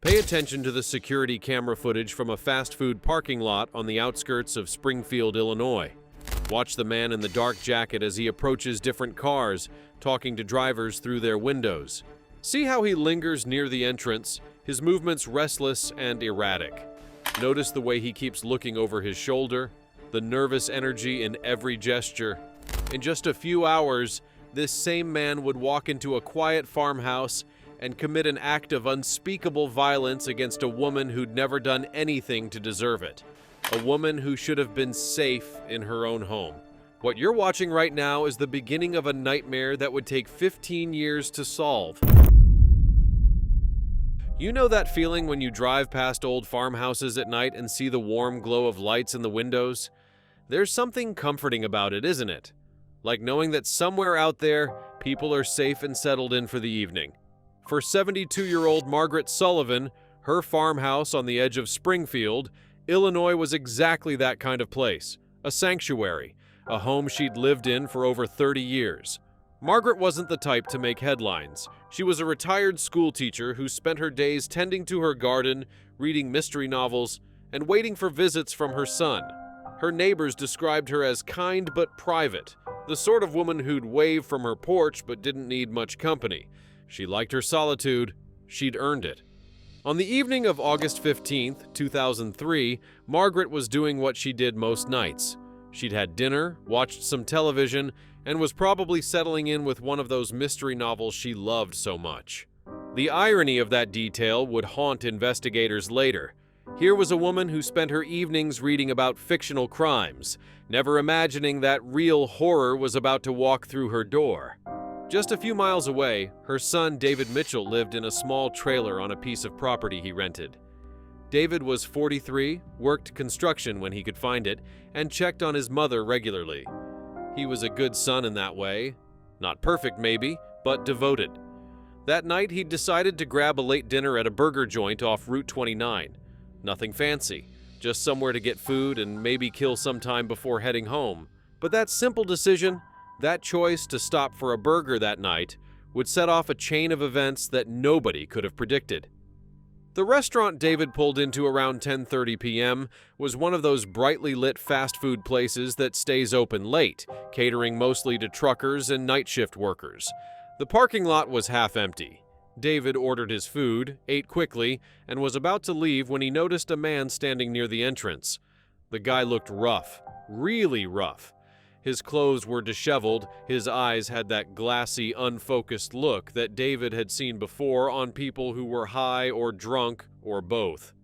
Pay attention to the security camera footage from a fast food parking lot on the outskirts of Springfield, Illinois. Watch the man in the dark jacket as he approaches different cars, talking to drivers through their windows. See how he lingers near the entrance, his movements restless and erratic. Notice the way he keeps looking over his shoulder, the nervous energy in every gesture. In just a few hours, this same man would walk into a quiet farmhouse and commit an act of unspeakable violence against a woman who'd never done anything to deserve it. A woman who should have been safe in her own home. What you're watching right now is the beginning of a nightmare that would take 15 years to solve. You know that feeling when you drive past old farmhouses at night and see the warm glow of lights in the windows? There's something comforting about it, isn't it? Like knowing that somewhere out there, people are safe and settled in for the evening. For 72-year-old Margaret Sullivan, her farmhouse on the edge of Springfield, Illinois was exactly that kind of place. A sanctuary, a home she'd lived in for over 30 years. Margaret wasn't the type to make headlines. She was a retired schoolteacher who spent her days tending to her garden, reading mystery novels, and waiting for visits from her son. Her neighbors described her as kind but private, the sort of woman who'd wave from her porch but didn't need much company. She liked her solitude. She'd earned it. On the evening of August 15, 2003, Margaret was doing what she did most nights. She'd had dinner, watched some television, and was probably settling in with one of those mystery novels she loved so much. The irony of that detail would haunt investigators later. Here was a woman who spent her evenings reading about fictional crimes, never imagining that real horror was about to walk through her door. Just a few miles away, her son David Mitchell lived in a small trailer on a piece of property he rented. David was 43, worked construction when he could find it, and checked on his mother regularly. He was a good son in that way. Not perfect maybe, but devoted. That night he'd decided to grab a late dinner at a burger joint off Route 29. Nothing fancy, just somewhere to get food and maybe kill some time before heading home. But that simple decision, that choice to stop for a burger that night, would set off a chain of events that nobody could have predicted. The restaurant David pulled into around 10:30 p.m. was one of those brightly lit fast food places that stays open late, catering mostly to truckers and night shift workers. The parking lot was half empty. David ordered his food, ate quickly, and was about to leave when he noticed a man standing near the entrance. The guy looked rough, really rough. His clothes were disheveled, his eyes had that glassy, unfocused look that David had seen before on people who were high or drunk or both.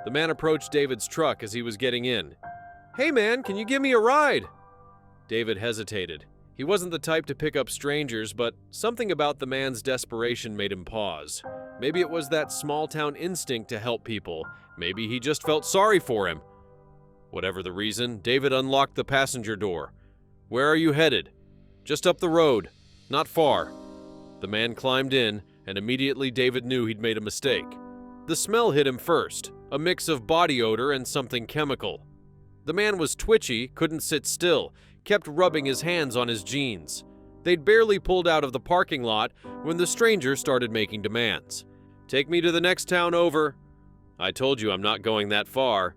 The man approached David's truck as he was getting in. "Hey man, can you give me a ride?" David hesitated. He wasn't the type to pick up strangers, but something about the man's desperation made him pause. Maybe it was that small-town instinct to help people. Maybe he just felt sorry for him. Whatever the reason, David unlocked the passenger door. "Where are you headed?" "Just up the road. Not far." The man climbed in, and immediately David knew he'd made a mistake. The smell hit him first, a mix of body odor and something chemical. The man was twitchy, couldn't sit still, kept rubbing his hands on his jeans. They'd barely pulled out of the parking lot when the stranger started making demands. "Take me to the next town over." "I told you I'm not going that far."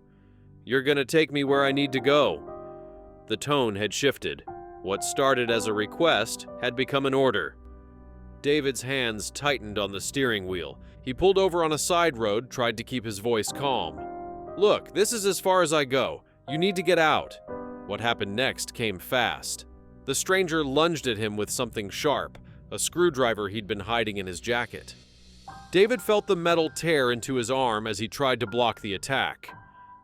"You're gonna take me where I need to go." The tone had shifted. What started as a request had become an order. David's hands tightened on the steering wheel. He pulled over on a side road, tried to keep his voice calm. "Look, this is as far as I go. You need to get out." What happened next came fast. The stranger lunged at him with something sharp, a screwdriver he'd been hiding in his jacket. David felt the metal tear into his arm as he tried to block the attack.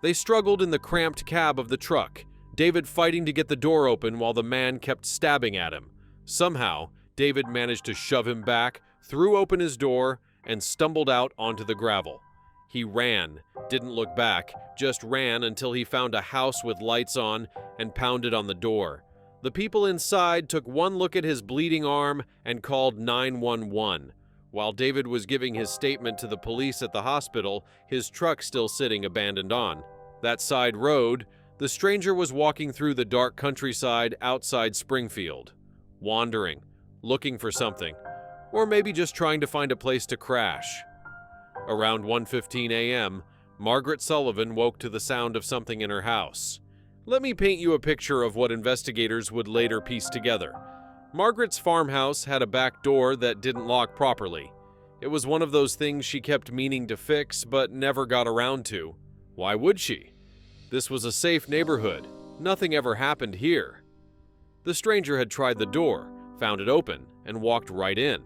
They struggled in the cramped cab of the truck, David fighting to get the door open while the man kept stabbing at him. Somehow, David managed to shove him back, threw open his door, and stumbled out onto the gravel. He ran, didn't look back, just ran until he found a house with lights on and pounded on the door. The people inside took one look at his bleeding arm and called 911. While David was giving his statement to the police at the hospital, his truck still sitting abandoned on that side road, the stranger was walking through the dark countryside outside Springfield, wandering, looking for something, or maybe just trying to find a place to crash. Around 1:15 a.m., Margaret Sullivan woke to the sound of something in her house. Let me paint you a picture of what investigators would later piece together. Margaret's farmhouse had a back door that didn't lock properly. It was one of those things she kept meaning to fix but never got around to. Why would she? This was a safe neighborhood. Nothing ever happened here. The stranger had tried the door, found it open, and walked right in.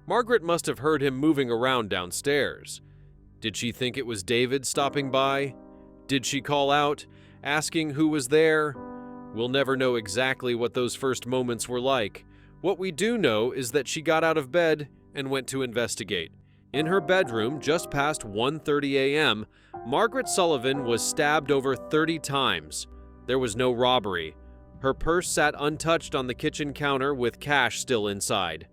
Margaret must have heard him moving around downstairs. Did she think it was David stopping by? Did she call out, asking who was there? We'll never know exactly what those first moments were like. What we do know is that she got out of bed and went to investigate. In her bedroom, just past 1:30 a.m., Margaret Sullivan was stabbed over 30 times. There was no robbery. Her purse sat untouched on the kitchen counter with cash still inside.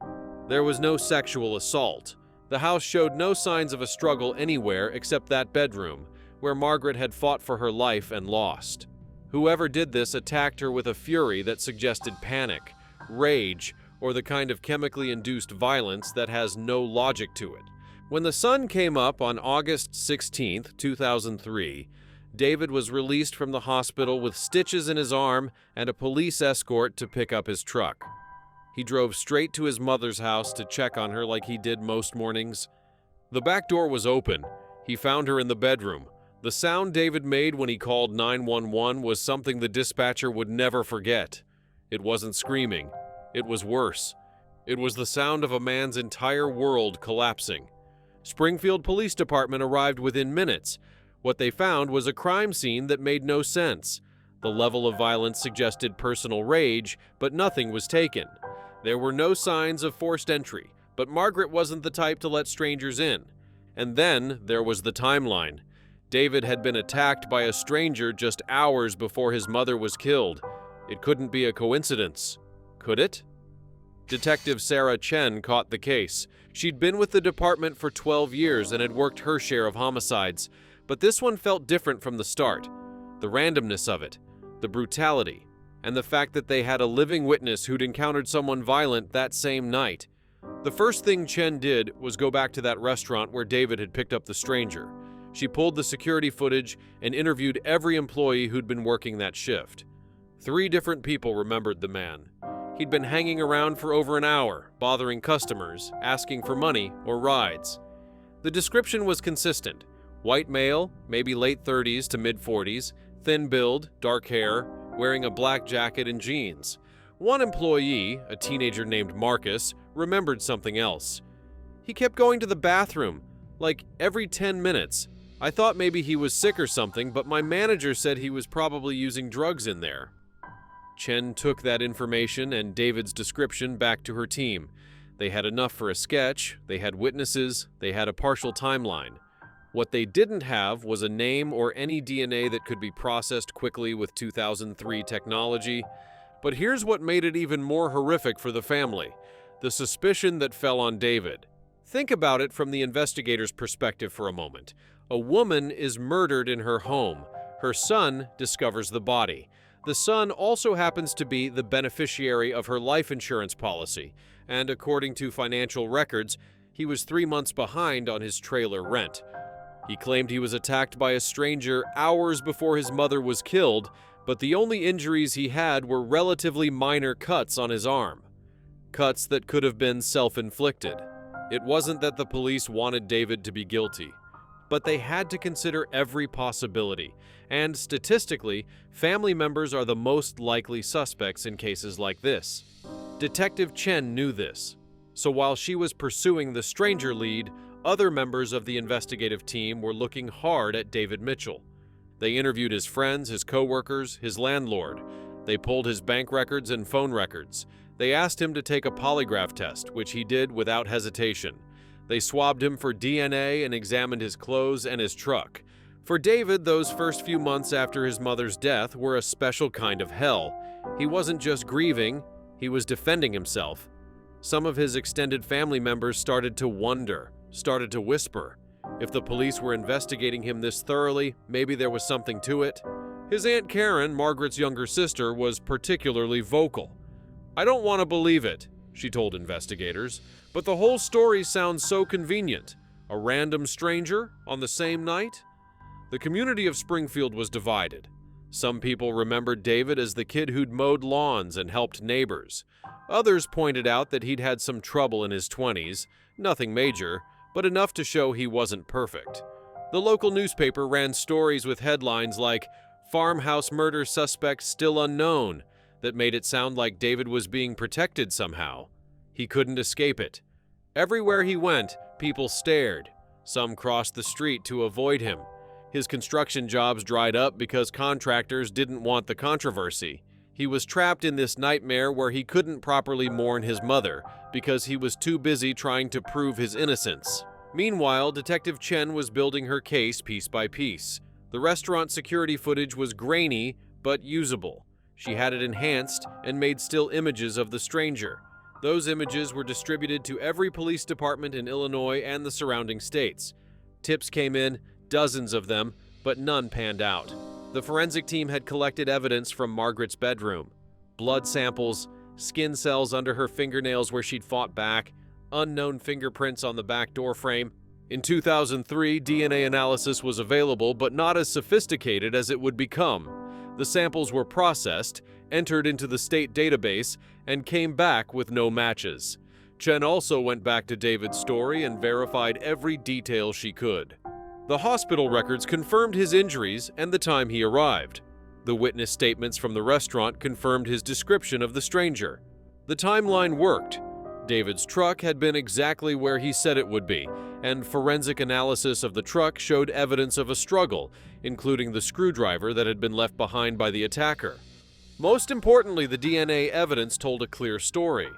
There was no sexual assault. The house showed no signs of a struggle anywhere except that bedroom, where Margaret had fought for her life and lost. Whoever did this attacked her with a fury that suggested panic, rage, or the kind of chemically induced violence that has no logic to it. When the sun came up on August 16, 2003, David was released from the hospital with stitches in his arm and a police escort to pick up his truck. He drove straight to his mother's house to check on her like he did most mornings. The back door was open. He found her in the bedroom. The sound David made when he called 911 was something the dispatcher would never forget. It wasn't screaming. It was worse. It was the sound of a man's entire world collapsing. Springfield Police Department arrived within minutes. What they found was a crime scene that made no sense. The level of violence suggested personal rage, but nothing was taken. There were no signs of forced entry, but Margaret wasn't the type to let strangers in. And then there was the timeline. David had been attacked by a stranger just hours before his mother was killed. It couldn't be a coincidence, could it? Detective Sarah Chen caught the case. She'd been with the department for 12 years and had worked her share of homicides, but this one felt different from the start. The randomness of it, the brutality, and the fact that they had a living witness who'd encountered someone violent that same night. The first thing Chen did was go back to that restaurant where David had picked up the stranger. She pulled the security footage and interviewed every employee who'd been working that shift. 3 different people remembered the man. He'd been hanging around for over an hour, bothering customers, asking for money or rides. The description was consistent. White male, maybe late 30s to mid-40s, thin build, dark hair, wearing a black jacket and jeans. One employee, a teenager named Marcus, remembered something else. He kept going to the bathroom, like every 10 minutes. I thought maybe he was sick or something, but my manager said he was probably using drugs in there. Chen took that information and David's description back to her team. They had enough for a sketch, they had witnesses, they had a partial timeline. What they didn't have was a name or any DNA that could be processed quickly with 2003 technology. But here's what made it even more horrific for the family: the suspicion that fell on David. Think about it from the investigator's perspective for a moment. A woman is murdered in her home. Her son discovers the body. The son also happens to be the beneficiary of her life insurance policy, and according to financial records, he was 3 months behind on his trailer rent. He claimed he was attacked by a stranger hours before his mother was killed, but the only injuries he had were relatively minor cuts on his arm. Cuts that could have been self-inflicted. It wasn't that the police wanted David to be guilty, but they had to consider every possibility, and statistically, family members are the most likely suspects in cases like this. Detective Chen knew this, so while she was pursuing the stranger lead, other members of the investigative team were looking hard at David Mitchell. They interviewed his friends, his co-workers, his landlord. They pulled his bank records and phone records. They asked him to take a polygraph test, which he did without hesitation. They swabbed him for DNA and examined his clothes and his truck. For David, those first few months after his mother's death were a special kind of hell. He wasn't just grieving, he was defending himself. Some of his extended family members started to wonder, started to whisper. If the police were investigating him this thoroughly, maybe there was something to it. His Aunt Karen, Margaret's younger sister, was particularly vocal. "I don't want to believe it," she told investigators, "but the whole story sounds so convenient. A random stranger on the same night? The community of Springfield was divided. Some people remembered David as the kid who'd mowed lawns and helped neighbors. Others pointed out that he'd had some trouble in his 20s, nothing major, but enough to show he wasn't perfect. The local newspaper ran stories with headlines like, "Farmhouse murder suspect still unknown," that made it sound like David was being protected somehow. He couldn't escape it. Everywhere he went, people stared. Some crossed the street to avoid him. His construction jobs dried up because contractors didn't want the controversy. He was trapped in this nightmare where he couldn't properly mourn his mother because he was too busy trying to prove his innocence. Meanwhile, Detective Chen was building her case piece by piece. The restaurant security footage was grainy but usable. She had it enhanced and made still images of the stranger. Those images were distributed to every police department in Illinois and the surrounding states. Tips came in, dozens of them, but none panned out. The forensic team had collected evidence from Margaret's bedroom. Blood samples, skin cells under her fingernails where she'd fought back, unknown fingerprints on the back door frame. In 2003, DNA analysis was available, but not as sophisticated as it would become. The samples were processed, entered into the state database, and came back with no matches. Chen also went back to David's story and verified every detail she could. The hospital records confirmed his injuries and the time he arrived. The witness statements from the restaurant confirmed his description of the stranger. The timeline worked. David's truck had been exactly where he said it would be, and forensic analysis of the truck showed evidence of a struggle, including the screwdriver that had been left behind by the attacker. Most importantly, the DNA evidence told a clear story.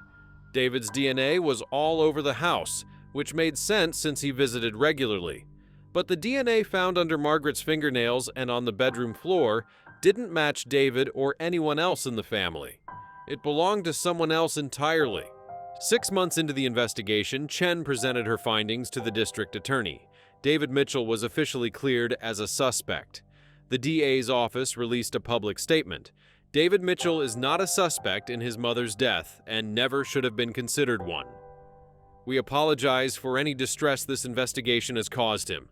David's DNA was all over the house, which made sense since he visited regularly. But the DNA found under Margaret's fingernails and on the bedroom floor didn't match David or anyone else in the family. It belonged to someone else entirely. 6 months into the investigation, Chen presented her findings to the district attorney. David Mitchell was officially cleared as a suspect. The DA's office released a public statement. David Mitchell is not a suspect in his mother's death and never should have been considered one. We apologize for any distress this investigation has caused him.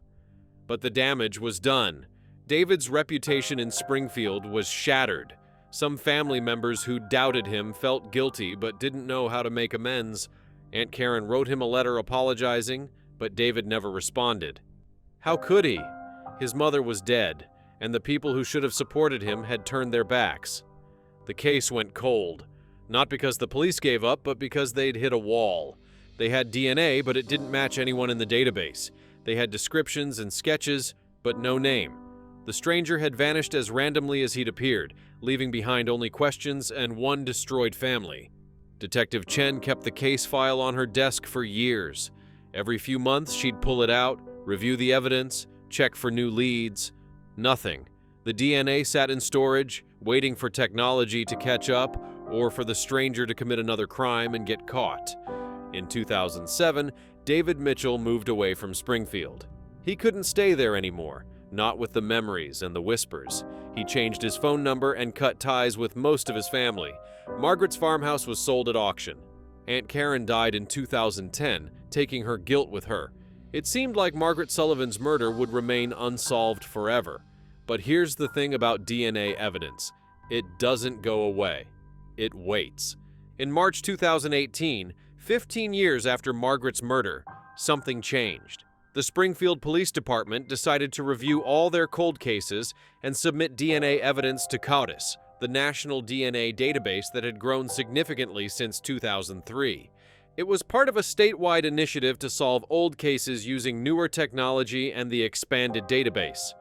But the damage was done. David's reputation in Springfield was shattered. Some family members who doubted him felt guilty but didn't know how to make amends. Aunt Karen wrote him a letter apologizing, but David never responded. How could he? His mother was dead, and the people who should have supported him had turned their backs. The case went cold, not because the police gave up, but because they'd hit a wall. They had DNA, but it didn't match anyone in the database. They had descriptions and sketches, but no name. The stranger had vanished as randomly as he'd appeared, leaving behind only questions and one destroyed family. Detective Chen kept the case file on her desk for years. Every few months, she'd pull it out, review the evidence, check for new leads. Nothing. The DNA sat in storage, waiting for technology to catch up or for the stranger to commit another crime and get caught. In 2007, David Mitchell moved away from Springfield. He couldn't stay there anymore, not with the memories and the whispers. He changed his phone number and cut ties with most of his family. Margaret's farmhouse was sold at auction. Aunt Karen died in 2010, taking her guilt with her. It seemed like Margaret Sullivan's murder would remain unsolved forever. But here's the thing about DNA evidence. It doesn't go away. It waits. In March 2018, 15 years after Margaret's murder, something changed. The Springfield Police Department decided to review all their cold cases and submit DNA evidence to CODIS, the national DNA database that had grown significantly since 2003. It was part of a statewide initiative to solve old cases using newer technology and the expanded database.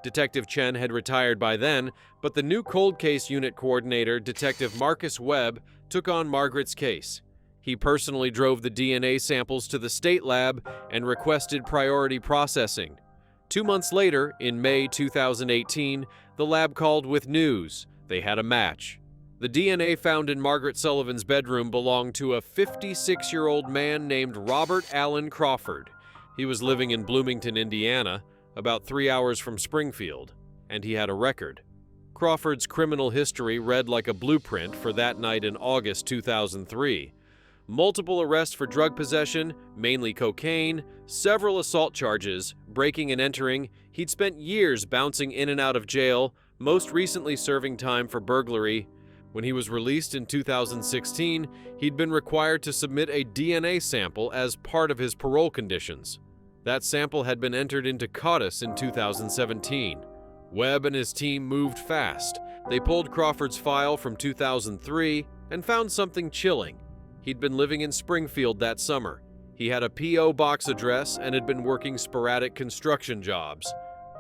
Detective Chen had retired by then, but the new cold case unit coordinator, Detective Marcus Webb, took on Margaret's case. He personally drove the DNA samples to the state lab and requested priority processing. 2 months later, in May 2018, the lab called with news. They had a match. The DNA found in Margaret Sullivan's bedroom belonged to a 56-year-old man named Robert Allen Crawford. He was living in Bloomington, Indiana, about 3 hours from Springfield, and he had a record. Crawford's criminal history read like a blueprint for that night in August 2003. multiple arrests for drug possession, mainly cocaine, several assault charges, breaking and entering. He'd spent years bouncing in and out of jail, most recently serving time for burglary. When he was released in 2016, he'd been required to submit a DNA sample as part of his parole conditions. That sample had been entered into CODIS in 2017. Webb and his team moved fast. They pulled Crawford's file from 2003 and found something chilling. He'd been living in Springfield that summer. He had a P.O. box address and had been working sporadic construction jobs.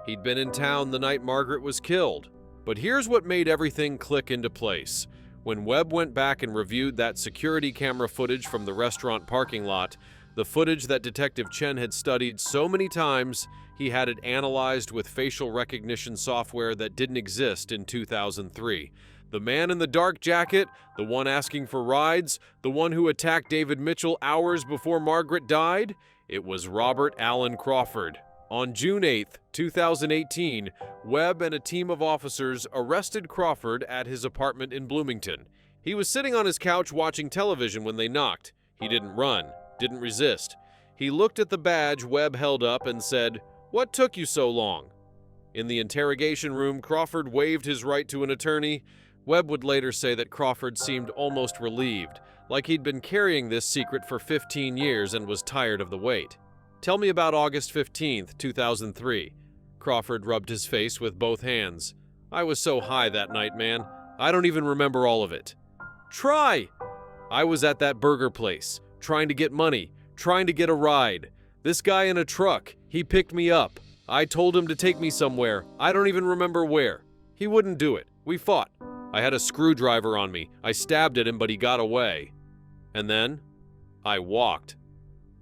He'd been in town the night Margaret was killed. But here's what made everything click into place. When Webb went back and reviewed that security camera footage from the restaurant parking lot, the footage that Detective Chen had studied so many times, he had it analyzed with facial recognition software that didn't exist in 2003. The man in the dark jacket, the one asking for rides, the one who attacked David Mitchell hours before Margaret died, it was Robert Allen Crawford. On June 8, 2018, Webb and a team of officers arrested Crawford at his apartment in Bloomington. He was sitting on his couch watching television when they knocked. He didn't run, didn't resist. He looked at the badge Webb held up and said, "What took you so long?" In the interrogation room, Crawford waived his right to an attorney. Webb would later say that Crawford seemed almost relieved, like he'd been carrying this secret for 15 years and was tired of the wait. "Tell me about August 15th, 2003. Crawford rubbed his face with both hands. "I was so high that night, man. I don't even remember all of it." "Try!" "I was at that burger place, trying to get money, trying to get a ride. This guy in a truck, he picked me up. I told him to take me somewhere. I don't even remember where. He wouldn't do it. We fought. I had a screwdriver on me. I stabbed at him, but he got away. And then, I walked.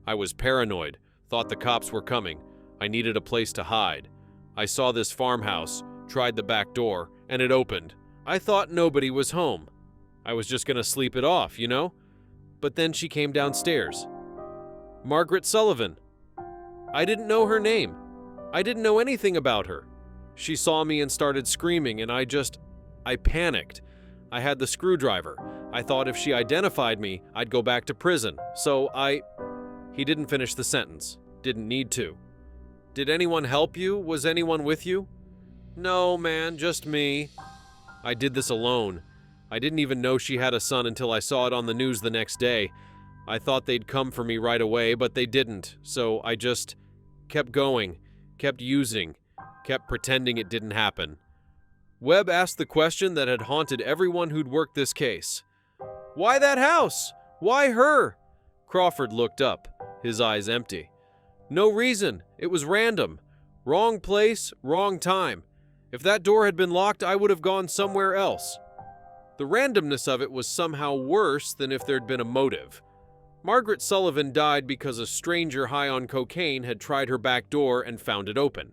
I was paranoid, thought the cops were coming. I needed a place to hide. I saw this farmhouse, tried the back door, and it opened. I thought nobody was home. I was just gonna sleep it off, you know? But then she came downstairs. Margaret Sullivan. I didn't know her name. I didn't know anything about her. She saw me and started screaming, and I panicked. I had the screwdriver. I thought if she identified me, I'd go back to prison. He didn't finish the sentence. Didn't need to. Did anyone help you? Was anyone with you? No, man, just me. I did this alone. I didn't even know she had a son until I saw it on the news the next day. I thought they'd come for me right away, but they didn't. So I just kept going, kept using, kept pretending it didn't happen. Webb asked the question that had haunted everyone who'd worked this case. Why that house? Why her? Crawford looked up, his eyes empty. No reason. It was random. Wrong place, wrong time. If that door had been locked, I would have gone somewhere else. The randomness of it was somehow worse than if there'd been a motive. Margaret Sullivan died because a stranger high on cocaine had tried her back door and found it open.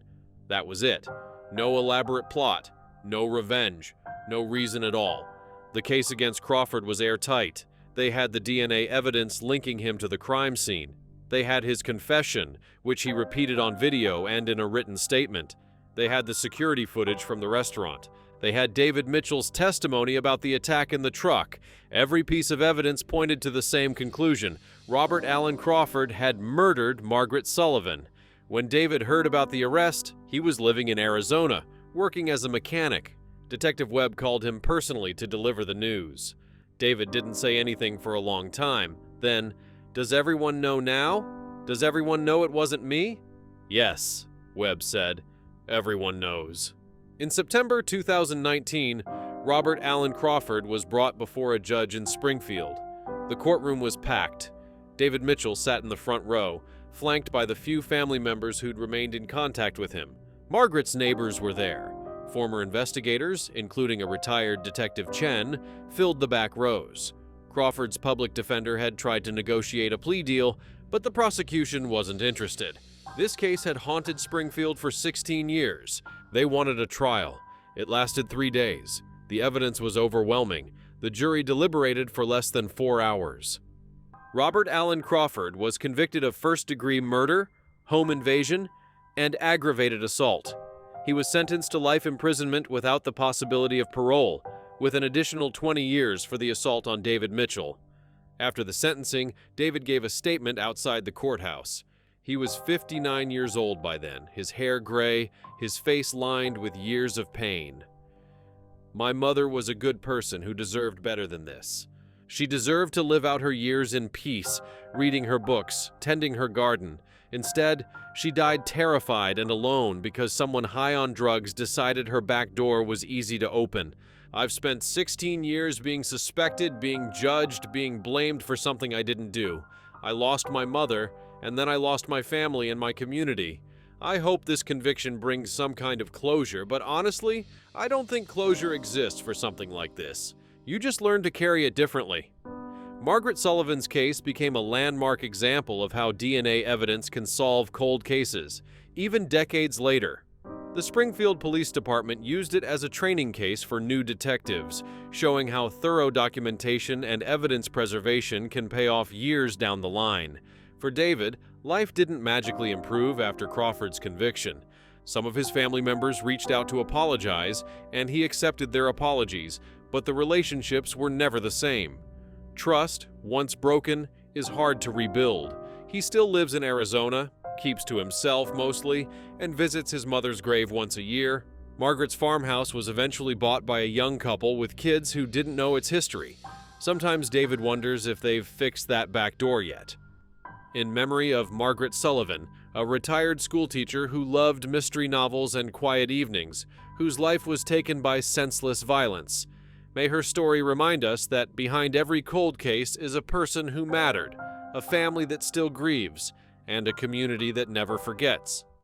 That was it. No elaborate plot. No revenge. No reason at all. The case against Crawford was airtight. They had the DNA evidence linking him to the crime scene. They had his confession, which he repeated on video and in a written statement. They had the security footage from the restaurant. They had David Mitchell's testimony about the attack in the truck. Every piece of evidence pointed to the same conclusion. Robert Allen Crawford had murdered Margaret Sullivan. When David heard about the arrest, he was living in Arizona, working as a mechanic. Detective Webb called him personally to deliver the news. David didn't say anything for a long time. Then, does everyone know now? Does everyone know it wasn't me? Yes, Webb said. Everyone knows. In September 2019, Robert Allen Crawford was brought before a judge in Springfield. The courtroom was packed. David Mitchell sat in the front row, flanked by the few family members who'd remained in contact with him. Margaret's neighbors were there. Former investigators, including a retired Detective Chen, filled the back rows. Crawford's public defender had tried to negotiate a plea deal, but the prosecution wasn't interested. This case had haunted Springfield for 16 years. They wanted a trial. It lasted 3 days. The evidence was overwhelming. The jury deliberated for less than 4 hours. Robert Allen Crawford was convicted of first-degree murder, home invasion, and aggravated assault. He was sentenced to life imprisonment without the possibility of parole, with an additional 20 years for the assault on David Mitchell. After the sentencing, David gave a statement outside the courthouse. He was 59 years old by then, his hair gray, his face lined with years of pain. "My mother was a good person who deserved better than this. She deserved to live out her years in peace, reading her books, tending her garden. Instead, she died terrified and alone because someone high on drugs decided her back door was easy to open. I've spent 16 years being suspected, being judged, being blamed for something I didn't do. I lost my mother, and then I lost my family and my community. I hope this conviction brings some kind of closure, but honestly, I don't think closure exists for something like this. You just learn to carry it differently." Margaret Sullivan's case became a landmark example of how DNA evidence can solve cold cases, even decades later. The Springfield Police Department used it as a training case for new detectives, showing how thorough documentation and evidence preservation can pay off years down the line. For David, life didn't magically improve after Crawford's conviction. Some of his family members reached out to apologize, and he accepted their apologies, but the relationships were never the same. Trust, once broken, is hard to rebuild. He still lives in Arizona, keeps to himself mostly, and visits his mother's grave once a year. Margaret's farmhouse was eventually bought by a young couple with kids who didn't know its history. Sometimes David wonders if they've fixed that back door yet. In memory of Margaret Sullivan, a retired schoolteacher who loved mystery novels and quiet evenings, whose life was taken by senseless violence. May her story remind us that behind every cold case is a person who mattered, a family that still grieves, and a community that never forgets.